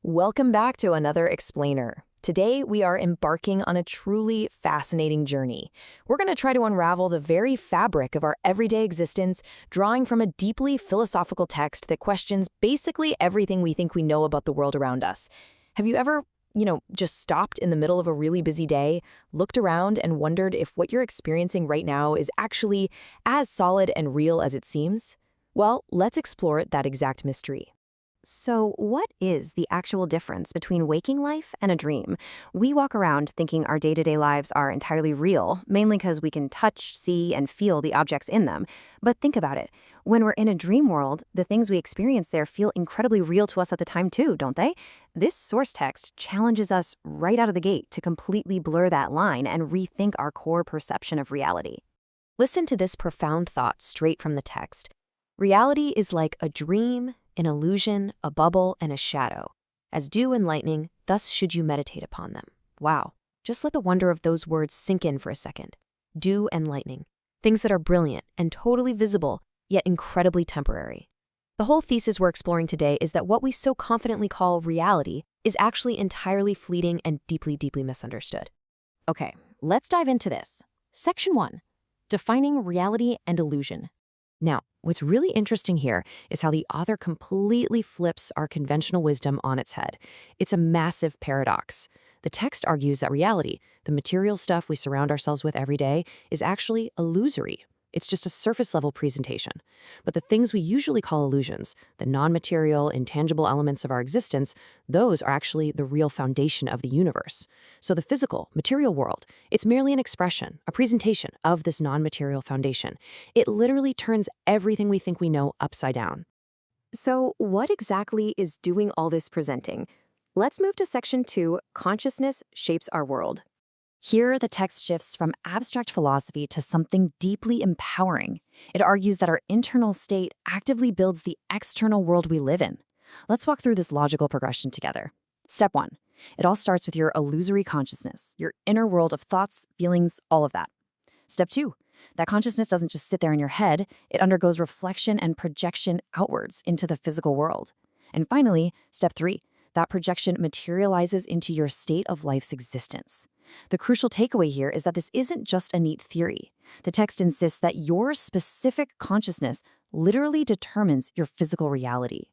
Welcome back to another Explainer. Today, we are embarking on a truly fascinating journey. We're going to try to unravel the very fabric of our everyday existence, drawing from a deeply philosophical text that questions basically everything we think we know about the world around us. Have you ever, just stopped in the middle of a really busy day, looked around and wondered if what you're experiencing right now is actually as solid and real as it seems? Well, let's explore that exact mystery. So, what is the actual difference between waking life and a dream? We walk around thinking our day-to-day lives are entirely real, mainly because we can touch, see, and feel the objects in them. But think about it. When we're in a dream world, the things we experience there feel incredibly real to us at the time too, don't they? This source text challenges us right out of the gate to completely blur that line and rethink our core perception of reality. Listen to this profound thought straight from the text. Reality is like a dream, an illusion, a bubble, and a shadow. As dew and lightning, thus should you meditate upon them. Wow. Just let the wonder of those words sink in for a second. Dew and lightning. Things that are brilliant and totally visible, yet incredibly temporary. The whole thesis we're exploring today is that what we so confidently call reality is actually entirely fleeting and deeply, deeply misunderstood. Okay, let's dive into this. Section 1. Defining reality and illusion. Now, what's really interesting here is how the author completely flips our conventional wisdom on its head. It's a massive paradox. The text argues that reality, the material stuff we surround ourselves with every day, is actually illusory. It's just a surface-level presentation. But the things we usually call illusions, the non-material, intangible elements of our existence, those are actually the real foundation of the universe. So the physical, material world, it's merely an expression, a presentation of this non-material foundation. It literally turns everything we think we know upside down. So what exactly is doing all this presenting? Let's move to Section 2, Consciousness Shapes Our World. Here, the text shifts from abstract philosophy to something deeply empowering. It argues that our internal state actively builds the external world we live in. Let's walk through this logical progression together. Step 1. It all starts with your illusory consciousness, your inner world of thoughts, feelings, all of that. Step 2. That consciousness doesn't just sit there in your head, it undergoes reflection and projection outwards into the physical world. And finally, Step 3. That projection materializes into your state of life's existence. The crucial takeaway here is that this isn't just a neat theory. The text insists that your specific consciousness literally determines your physical reality.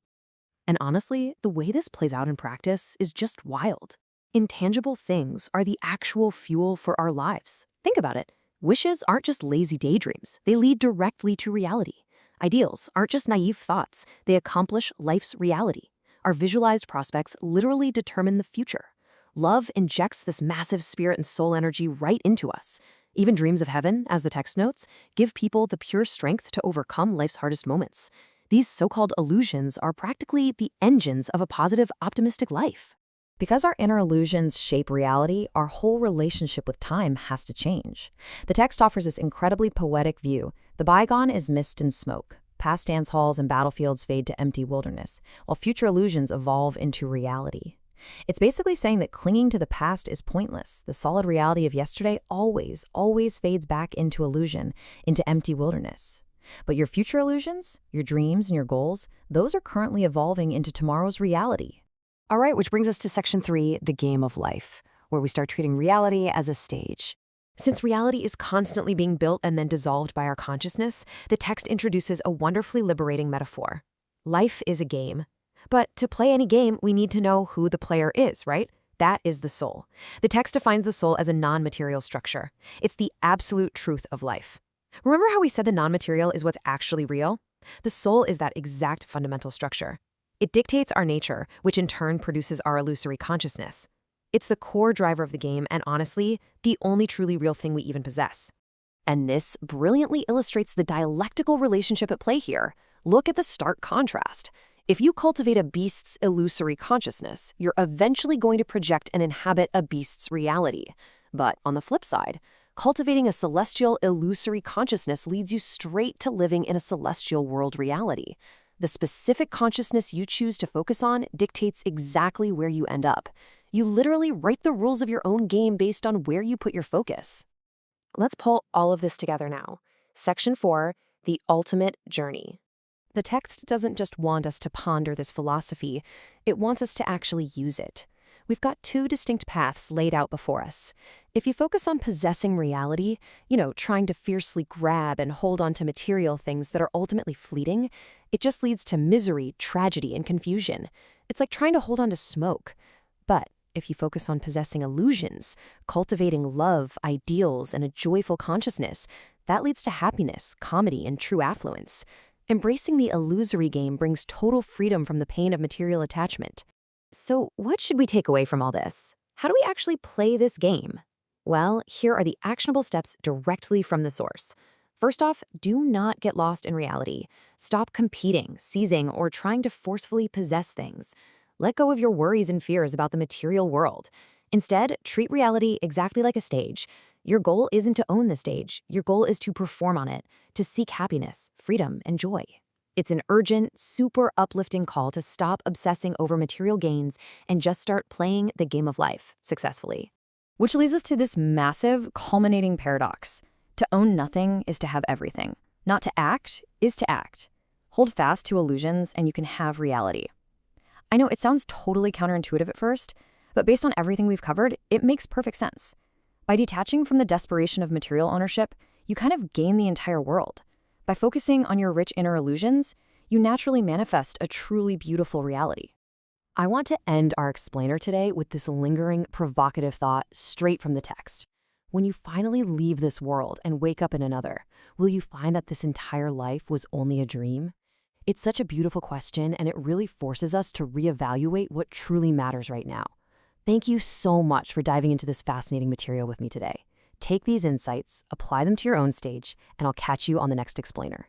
And honestly, the way this plays out in practice is just wild. Intangible things are the actual fuel for our lives. Think about it. Wishes aren't just lazy daydreams. They lead directly to reality. Ideals aren't just naive thoughts. They accomplish life's reality. Our visualized prospects literally determine the future. Love injects this massive spirit and soul energy right into us. Even dreams of heaven, as the text notes, give people the pure strength to overcome life's hardest moments. These so-called illusions are practically the engines of a positive, optimistic life. Because our inner illusions shape reality, our whole relationship with time has to change. The text offers this incredibly poetic view. The bygone is mist and smoke. Past dance halls and battlefields fade to empty wilderness, while future illusions evolve into reality. It's basically saying that clinging to the past is pointless. The solid reality of yesterday always fades back into illusion, into empty wilderness. But your future illusions, your dreams and your goals, those are currently evolving into tomorrow's reality. All right, which brings us to Section 3, the game of life, where we start treating reality as a stage. Since reality is constantly being built and then dissolved by our consciousness, the text introduces a wonderfully liberating metaphor. Life is a game. But to play any game, we need to know who the player is, right? That is the soul. The text defines the soul as a non-material structure. It's the absolute truth of life. Remember how we said the non-material is what's actually real? The soul is that exact fundamental structure. It dictates our nature, which in turn produces our illusory consciousness. It's the core driver of the game and, honestly, the only truly real thing we even possess. And this brilliantly illustrates the dialectical relationship at play here. Look at the stark contrast. If you cultivate a beast's illusory consciousness, you're eventually going to project and inhabit a beast's reality. But on the flip side, cultivating a celestial illusory consciousness leads you straight to living in a celestial world reality. The specific consciousness you choose to focus on dictates exactly where you end up. You literally write the rules of your own game based on where you put your focus. Let's pull all of this together now. Section 4, the ultimate journey. The text doesn't just want us to ponder this philosophy, it wants us to actually use it. We've got two distinct paths laid out before us. If you focus on possessing reality, trying to fiercely grab and hold on to material things that are ultimately fleeting, it just leads to misery, tragedy, and confusion. It's like trying to hold on to smoke. But if you focus on possessing illusions, cultivating love, ideals, and a joyful consciousness, that leads to happiness, comedy, and true affluence. Embracing the illusory game brings total freedom from the pain of material attachment. So what should we take away from all this? How do we actually play this game? Well, here are the actionable steps directly from the source. First off, do not get lost in reality. Stop competing, seizing, or trying to forcefully possess things. Let go of your worries and fears about the material world. Instead, treat reality exactly like a stage. Your goal isn't to own the stage. Your goal is to perform on it, to seek happiness, freedom, and joy. It's an urgent, super uplifting call to stop obsessing over material gains and just start playing the game of life successfully. Which leads us to this massive, culminating paradox. To own nothing is to have everything. Not to act is to act. Hold fast to illusions and you can have reality. I know it sounds totally counterintuitive at first, but based on everything we've covered, it makes perfect sense. By detaching from the desperation of material ownership, you kind of gain the entire world. By focusing on your rich inner illusions, you naturally manifest a truly beautiful reality. I want to end our explainer today with this lingering, provocative thought straight from the text. When you finally leave this world and wake up in another, will you find that this entire life was only a dream? It's such a beautiful question, and it really forces us to reevaluate what truly matters right now. Thank you so much for diving into this fascinating material with me today. Take these insights, apply them to your own stage, and I'll catch you on the next explainer.